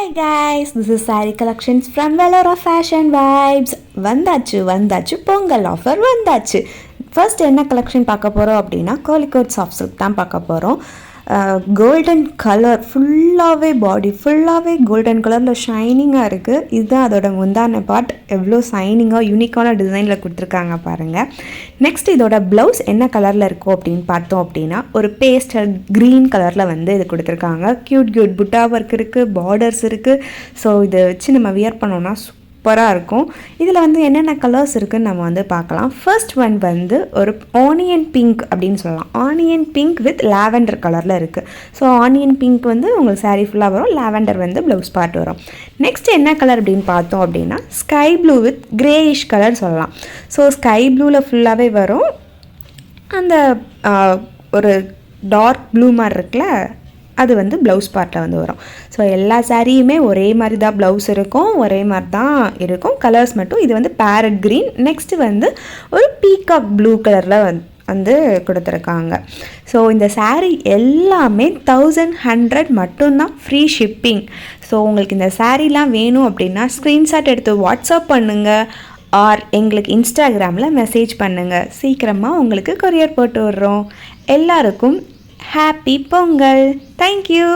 Hi guys, this is Saree Collections from Velour Fashion Vibes. வந்தாச்சு Pongal offer வந்தாச்சு. First என்ன collection பார்க்க போகிறோம் அப்படின்னா கோழிக்கோட் சாஃப்ட் சில்க் தான் பார்க்க போகிறோம். கோல்டன் கலர் ஃபுல்லாகவே பாடி ஃபுல்லாகவே கோல்டன் கலரில் ஷைனிங்காக இருக்குது. இதுதான் அதோட முந்தான பார்ட். எவ்வளோ ஷைனிங்காக யூனிக்கான டிசைனில் கொடுத்துருக்காங்க பாருங்கள். நெக்ஸ்ட் இதோட ப்ளவுஸ் என்ன கலரில் இருக்கும் அப்படின்னு பார்த்தோம் அப்படின்னா ஒரு பேஸ்டல் க்ரீன் கலரில் வந்து இது கொடுத்துருக்காங்க. க்யூட் புட்டா ஒர்க் இருக்குது, பார்டர்ஸ் இருக்குது. ஸோ இதை வச்சு நம்ம வியர் பண்ணோன்னா சூப்பராக இருக்கும். இதில் வந்து என்னென்ன கலர்ஸ் இருக்குதுன்னு நம்ம வந்து பார்க்கலாம். ஃபர்ஸ்ட் ஒன் வந்து ஒரு ஆனியன் பிங்க் அப்படின்னு சொல்லலாம். ஆனியன் பிங்க் வித் லாவெண்டர் கலரில் இருக்குது. ஸோ ஆனியன் பிங்க் வந்து உங்களுக்கு சாரீ ஃபுல்லாக வரும், லாவெண்டர் வந்து ப்ளவுஸ் பார்ட் வரும். நெக்ஸ்ட் என்ன கலர் அப்படின்னு பார்த்தோம் அப்படின்னா sky blue with greyish colour சொல்லலாம். ஸோ ஸ்கை ப்ளூவில் ஃபுல்லாகவே வரும். அந்த ஒரு டார்க் ப்ளூ மாதிரி இருக்குல்ல, அது வந்து ப்ளவுஸ் பார்ட்டில் வந்து வரும். ஸோ எல்லா சாரியுமே ஒரே மாதிரி தான் ப்ளவுஸ் இருக்கும், ஒரே மாதிரி தான் இருக்கும். கலர்ஸ் மட்டும் இது வந்து பேரட் க்ரீன், நெக்ஸ்ட்டு வந்து ஒரு பீகாக் ப்ளூ கலரில் வந்து கொடுத்துருக்காங்க. ஸோ இந்த சாரீ எல்லாமே 1100 மட்டும்தான், ஃப்ரீ ஷிப்பிங். ஸோ உங்களுக்கு இந்த சாரீலாம் வேணும் அப்படின்னா ஸ்க்ரீன்ஷாட் எடுத்து வாட்ஸ்அப் பண்ணுங்கள் ஆர் எங்களுக்கு இன்ஸ்டாகிராமில் மெசேஜ் பண்ணுங்கள். சீக்கிரமாக உங்களுக்கு கொரியர் போட்டு விடுறோம். எல்லாருக்கும் ஹாப்பி பொங்கல். தேங்க்யூ.